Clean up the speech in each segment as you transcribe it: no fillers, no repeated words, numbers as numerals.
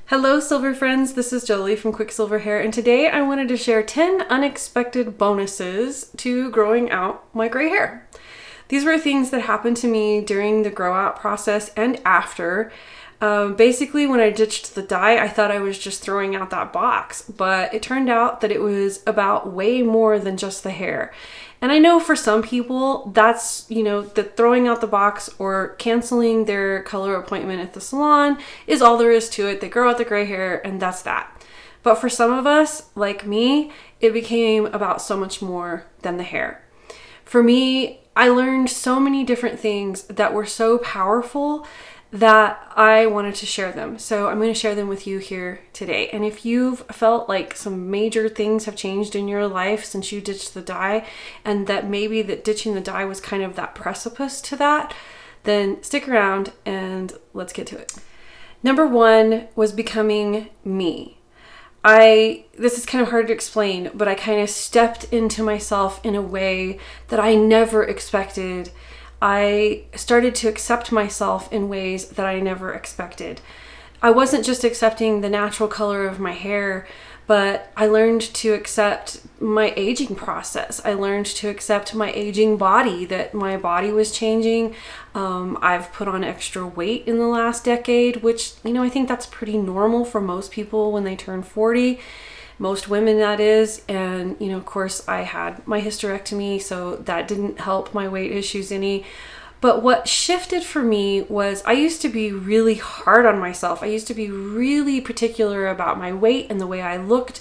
Hello Silver friends, this is Joli from QuickSilverHair, and today I wanted to share 10 unexpected bonuses to growing out my gray hair. These were things that happened to me during the grow out process and after. Basically, when I ditched the dye, I thought I was just throwing out that box, but it turned out that it was about way more than just the hair. And I know for some people, that's, that throwing out the box or canceling their color appointment at the salon is all there is to it. They grow out the gray hair and that's that. But for some of us, like me, it became about so much more than the hair. For me, I learned so many different things that were so powerful that I wanted to share them. So I'm going to share them with you here today. And if you've felt like some major things have changed in your life since you ditched the dye, and that maybe that ditching the dye was kind of that precipice to that, then stick around and let's get to it. Number one was becoming me. This is kind of hard to explain, but I kind of stepped into myself in a way that I never expected. I started to accept myself in ways that I never expected. I wasn't just accepting the natural color of my hair, but I learned to accept my aging process. I learned to accept my aging body, that my body was changing. I've put on extra weight in the last decade, which, I think that's pretty normal for most people when they turn 40. Most women, that is. And, of course, I had my hysterectomy, so that didn't help my weight issues any. But what shifted for me was I used to be really hard on myself. I used to be really particular about my weight and the way I looked.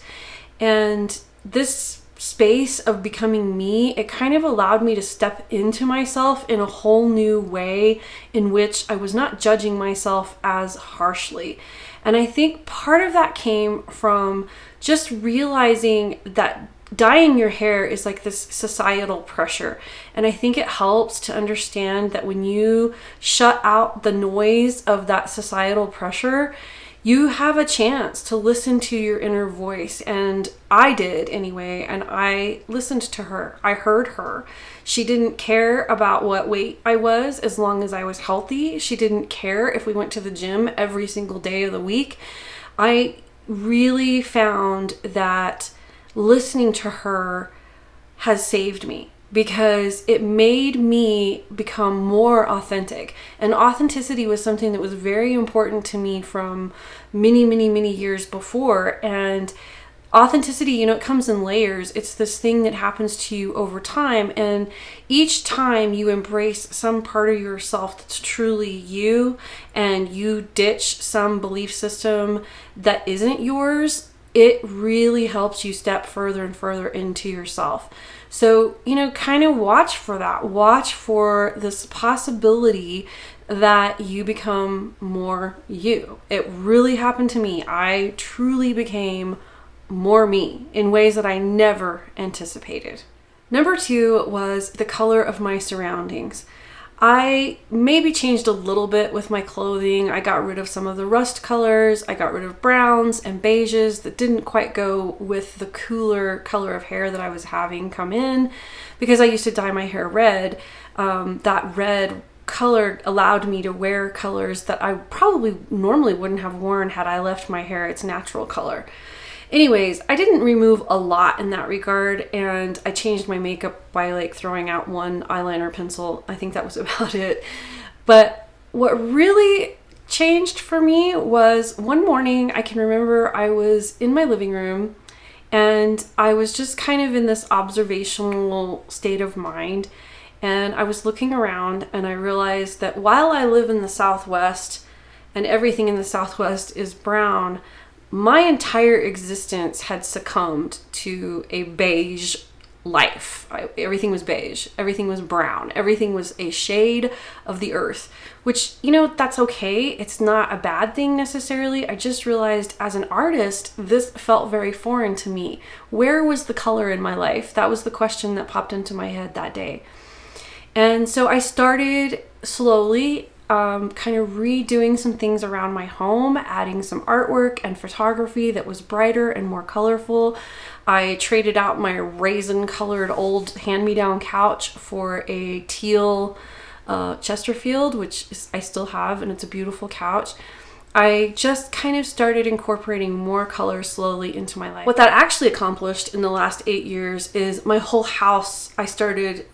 And this space of becoming me, it kind of allowed me to step into myself in a whole new way in which I was not judging myself as harshly. And I think part of that came from just realizing that dyeing your hair is like this societal pressure. And I think it helps to understand that when you shut out the noise of that societal pressure, you have a chance to listen to your inner voice. And I did anyway, and I listened to her. I heard her. She didn't care about what weight I was as long as I was healthy. She didn't care if we went to the gym every single day of the week. I really found that listening to her has saved me, because it made me become more authentic. And authenticity was something that was very important to me from many, many, many years before. And authenticity, it comes in layers. It's this thing that happens to you over time. And each time you embrace some part of yourself that's truly you, and you ditch some belief system that isn't yours, it really helps you step further and further into yourself. So, kind of watch for that. Watch for this possibility that you become more you. It really happened to me. I truly became more me in ways that I never anticipated. Number two was the color of my surroundings. I maybe changed a little bit with my clothing. I got rid of some of the rust colors. I got rid of browns and beiges that didn't quite go with the cooler color of hair that I was having come in, because I used to dye my hair red. That red color allowed me to wear colors that I probably normally wouldn't have worn had I left my hair its natural color. Anyways, I didn't remove a lot in that regard, and I changed my makeup by like throwing out one eyeliner pencil. I think that was about it. But what really changed for me was one morning, I can remember I was in my living room and I was just kind of in this observational state of mind. And I was looking around and I realized that while I live in the Southwest and everything in the Southwest is brown, my entire existence had succumbed to a beige life. Everything was beige. Everything was brown. Everything was a shade of the earth, which, that's okay. It's not a bad thing necessarily. I just realized as an artist, this felt very foreign to me. Where was the color in my life? That was the question that popped into my head that day. And so I started slowly kind of redoing some things around my home, adding some artwork and photography that was brighter and more colorful. I traded out my raisin colored old hand-me-down couch for a teal Chesterfield, which I still have, and it's a beautiful couch. I just kind of started incorporating more color slowly into my life. What that actually accomplished in the last 8 years is my whole house, I started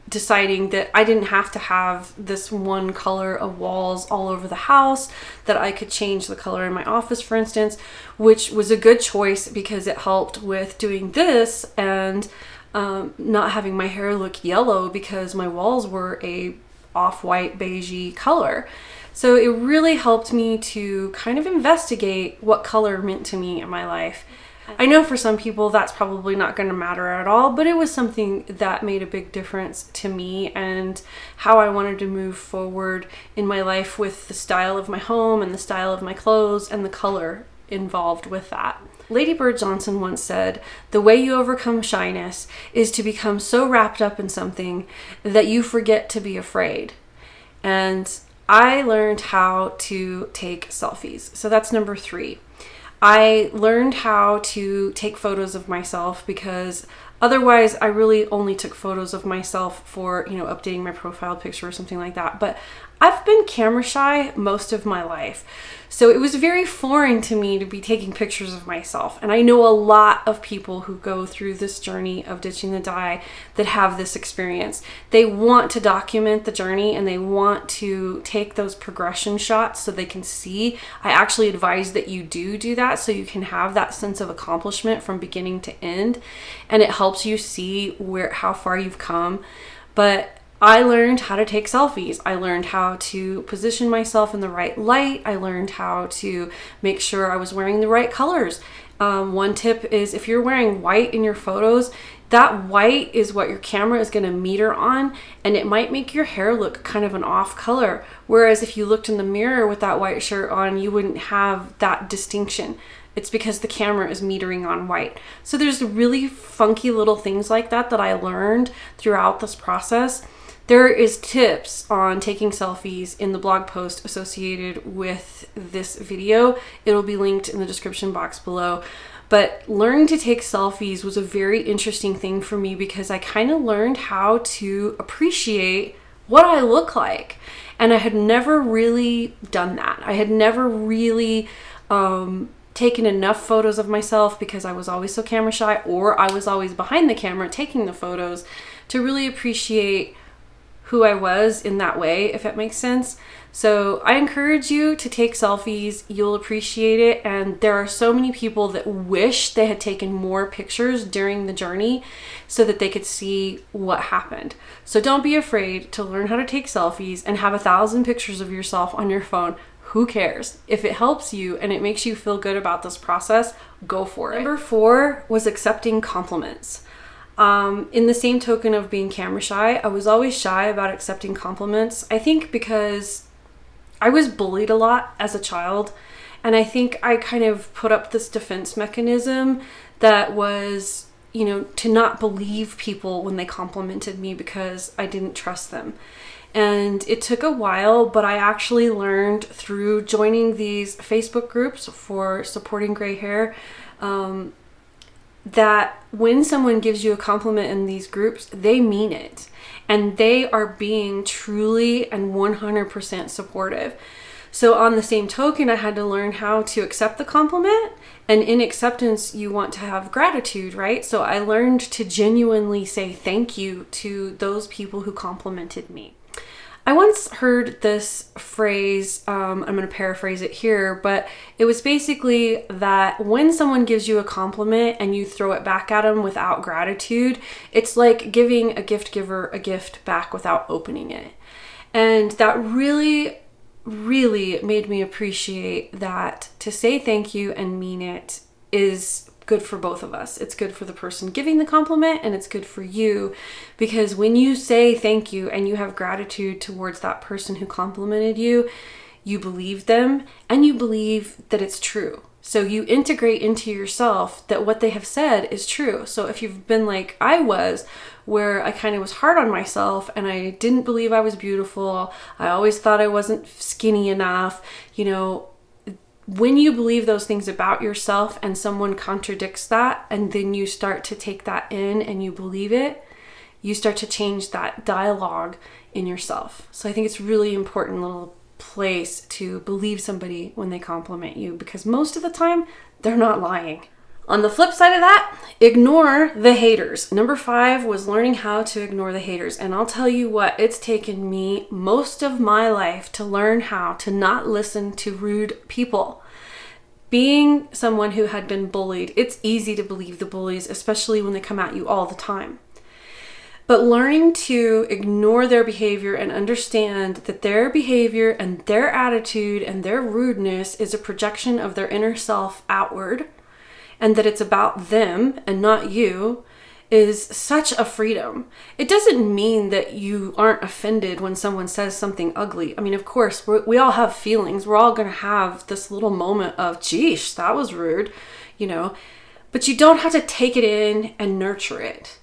deciding that I didn't have to have this one color of walls all over the house, that I could change the color in my office, for instance, which was a good choice because it helped with doing this and not having my hair look yellow because my walls were a off-white beigey color. So it really helped me to kind of investigate what color meant to me in my life. I know for some people that's probably not going to matter at all, but it was something that made a big difference to me and how I wanted to move forward in my life with the style of my home and the style of my clothes and the color involved with that. Lady Bird Johnson once said, "The way you overcome shyness is to become so wrapped up in something that you forget to be afraid." And I learned how to take selfies. So that's number 3. I learned how to take photos of myself because otherwise I really only took photos of myself for, updating my profile picture or something like that. But I've been camera shy most of my life. So it was very foreign to me to be taking pictures of myself. And I know a lot of people who go through this journey of ditching the dye that have this experience. They want to document the journey and they want to take those progression shots so they can see. I actually advise that you do that so you can have that sense of accomplishment from beginning to end. And it helps you see how far you've come. But I learned how to take selfies. I learned how to position myself in the right light. I learned how to make sure I was wearing the right colors. One tip is if you're wearing white in your photos, that white is what your camera is going to meter on, and it might make your hair look kind of an off color. Whereas if you looked in the mirror with that white shirt on, you wouldn't have that distinction. It's because the camera is metering on white. So there's really funky little things like that I learned throughout this process. There is tips on taking selfies in the blog post associated with this video. It'll be linked in the description box below. But learning to take selfies was a very interesting thing for me because I kind of learned how to appreciate what I look like. And I had never really done that. I had never really taken enough photos of myself because I was always so camera shy, or I was always behind the camera taking the photos, to really appreciate who I was in that way, if it makes sense. So I encourage you to take selfies. You'll appreciate it. And there are so many people that wish they had taken more pictures during the journey so that they could see what happened. So don't be afraid to learn how to take selfies and have 1,000 pictures of yourself on your phone. Who cares? If it helps you and it makes you feel good about this process, go for it. Number 4 was accepting compliments. In the same token of being camera shy, I was always shy about accepting compliments. I think because I was bullied a lot as a child, and I think I kind of put up this defense mechanism that was, to not believe people when they complimented me because I didn't trust them. And it took a while, but I actually learned through joining these Facebook groups for supporting gray hair, that when someone gives you a compliment in these groups, they mean it. And they are being truly and 100% supportive. So on the same token, I had to learn how to accept the compliment. And in acceptance, you want to have gratitude, right? So I learned to genuinely say thank you to those people who complimented me. I once heard this phrase, I'm going to paraphrase it here, but it was basically that when someone gives you a compliment and you throw it back at them without gratitude, it's like giving a gift giver a gift back without opening it. And that really, really made me appreciate that to say thank you and mean it is good for both of us. It's good for the person giving the compliment and it's good for you, because when you say thank you and you have gratitude towards that person who complimented you, you believe them and you believe that it's true. So you integrate into yourself that what they have said is true. So if you've been like I was, where I kind of was hard on myself and I didn't believe I was beautiful, I always thought I wasn't skinny enough, when you believe those things about yourself and someone contradicts that, and then you start to take that in and you believe it, you start to change that dialogue in yourself. So I think it's really important little place to believe somebody when they compliment you, because most of the time they're not lying. On the flip side of that, ignore the haters. Number 5 was learning how to ignore the haters. And I'll tell you what, it's taken me most of my life to learn how to not listen to rude people. Being someone who had been bullied, it's easy to believe the bullies, especially when they come at you all the time. But learning to ignore their behavior and understand that their behavior and their attitude and their rudeness is a projection of their inner self outward, and that it's about them and not you, is such a freedom. It doesn't mean that you aren't offended when someone says something ugly. I mean, of course, we all have feelings. We're all going to have this little moment of, geesh, that was rude, you know, but you don't have to take it in and nurture it.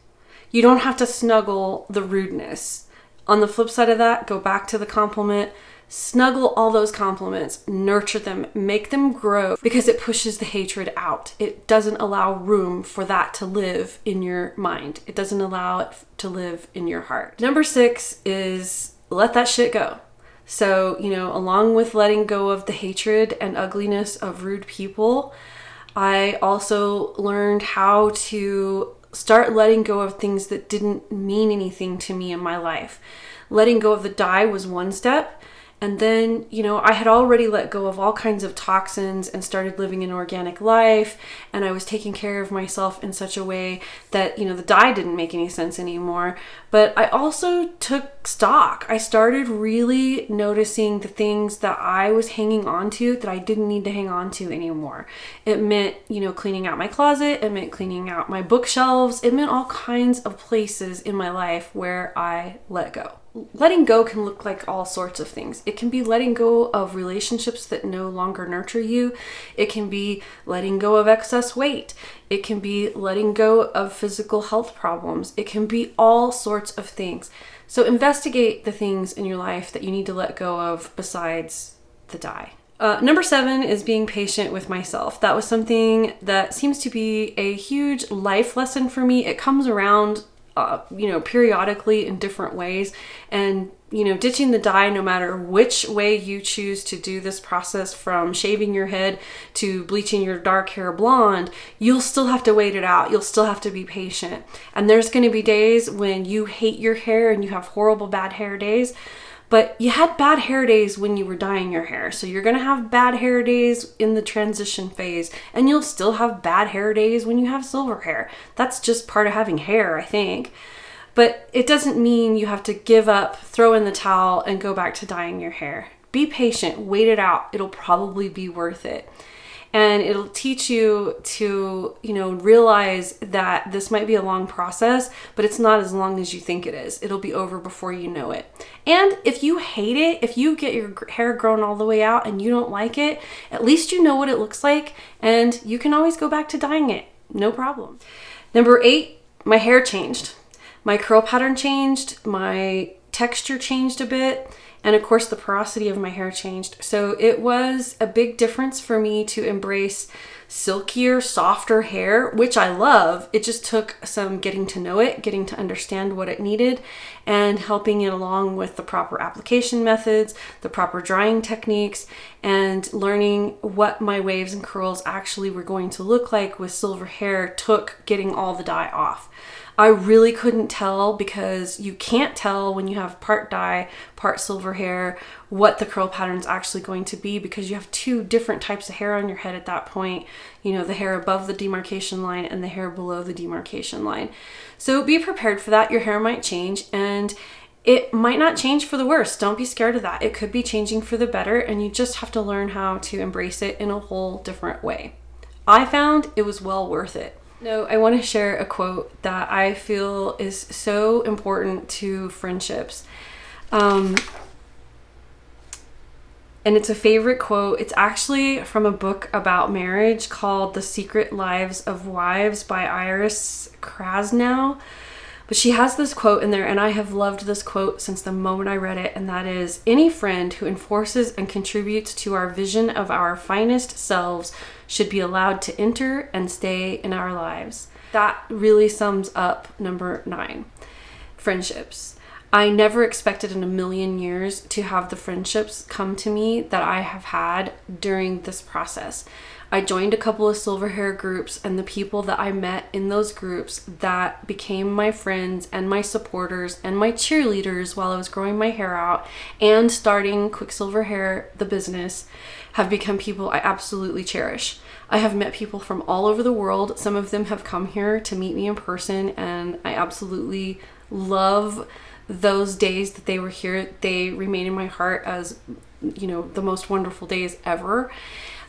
You don't have to snuggle the rudeness. On the flip side of that, go back to the compliment. Snuggle all those compliments, nurture them, make them grow, because it pushes the hatred out. It doesn't allow room for that to live in your mind. It doesn't allow it to live in your heart. Number 6 is let that shit go. So, you know, along with letting go of the hatred and ugliness of rude people, I also learned how to start letting go of things that didn't mean anything to me in my life. Letting go of the dye was one step. And then, you know, I had already let go of all kinds of toxins and started living an organic life. And I was taking care of myself in such a way that, you know, the dye didn't make any sense anymore. But I also took stock. I started really noticing the things that I was hanging on to that I didn't need to hang on to anymore. It meant, you know, cleaning out my closet. It meant cleaning out my bookshelves. It meant all kinds of places in my life where I let go. Letting go can look like all sorts of things. It can be letting go of relationships that no longer nurture you. It can be letting go of excess weight. It can be letting go of physical health problems. It can be all sorts of things. So investigate the things in your life that you need to let go of besides the dye. Number 7 is being patient with myself. That was something that seems to be a huge life lesson for me. It comes around you know, periodically in different ways. And, you know, ditching the dye, no matter which way you choose to do this process, from shaving your head to bleaching your dark hair blonde, you'll still have to wait it out. You'll still have to be patient. And there's going to be days when you hate your hair and you have horrible bad hair days. But you had bad hair days when you were dyeing your hair. So you're going to have bad hair days in the transition phase. And you'll still have bad hair days when you have silver hair. That's just part of having hair, I think. But it doesn't mean you have to give up, throw in the towel, and go back to dyeing your hair. Be patient. Wait it out. It'll probably be worth it. And it'll teach you to, you know, realize that this might be a long process, but it's not as long as you think it is. It'll be over before you know it. And if you hate it, if you get your hair grown all the way out and you don't like it, at least you know what it looks like, and you can always go back to dyeing it. No problem. Number 8, my hair changed. My curl pattern changed. My texture changed a bit. And of course, the porosity of my hair changed. So it was a big difference for me to embrace silkier, softer hair, which I love. It just took some getting to know it, getting to understand what it needed, and helping it along with the proper application methods, the proper drying techniques, and learning what my waves and curls actually were going to look like with silver hair took getting all the dye off. I really couldn't tell, because you can't tell when you have part dye, part silver hair, what the curl pattern's actually going to be, because you have 2 different types of hair on your head at that point. You know, the hair above the demarcation line and the hair below the demarcation line. So be prepared for that. Your hair might change, and it might not change for the worse. Don't be scared of that. It could be changing for the better, and you just have to learn how to embrace it in a whole different way. I found it was well worth it. No, I want to share a quote that I feel is so important to friendships. And it's a favorite quote. It's actually from a book about marriage called The Secret Lives of Wives by Iris Krasnow. But she has this quote in there, and I have loved this quote since the moment I read it, and that is, "Any friend who enforces and contributes to our vision of our finest selves should be allowed to enter and stay in our lives." That really sums up number 9, friendships. I never expected in a million years to have the friendships come to me that I have had during this process. I joined a couple of silver hair groups, and the people that I met in those groups that became my friends and my supporters and my cheerleaders while I was growing my hair out and starting QuickSilverHair, the business, have become people I absolutely cherish. I have met people from all over the world. Some of them have come here to meet me in person, and I absolutely love those days that they were here. They remain in my heart as, you know, the most wonderful days ever.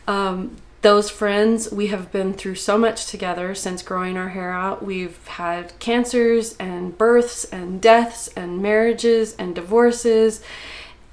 Those friends, we have been through so much together since growing our hair out. We've had cancers and births and deaths and marriages and divorces.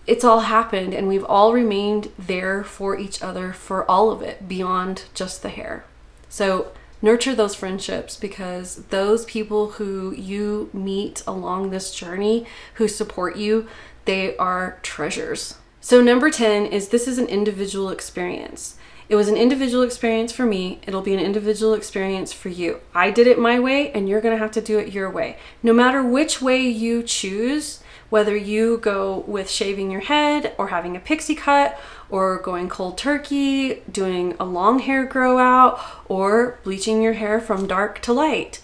It's all happened, and we've all remained there for each other for all of it, beyond just the hair. So nurture those friendships, because those people who you meet along this journey, who support you, they are treasures. So number 10 is, this is an individual experience. It was an individual experience for me. It'll be an individual experience for you. I did it my way, and you're gonna have to do it your way. No matter which way you choose, whether you go with shaving your head or having a pixie cut or going cold turkey, doing a long hair grow out, or bleaching your hair from dark to light,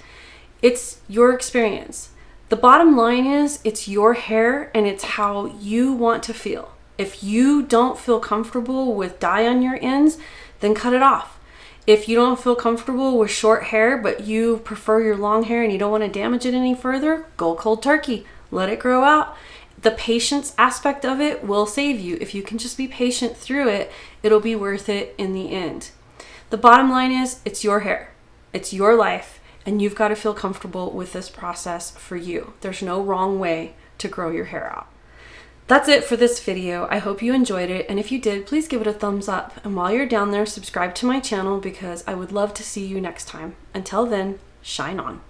it's your experience. The bottom line is, it's your hair and it's how you want to feel. If you don't feel comfortable with dye on your ends, then cut it off. If you don't feel comfortable with short hair, but you prefer your long hair and you don't want to damage it any further, go cold turkey. Let it grow out. The patience aspect of it will save you. If you can just be patient through it, it'll be worth it in the end. The bottom line is, it's your hair. It's your life, and you've got to feel comfortable with this process for you. There's no wrong way to grow your hair out. That's it for this video. I hope you enjoyed it, and if you did, please give it a thumbs up. And while you're down there, subscribe to my channel, because I would love to see you next time. Until then, shine on.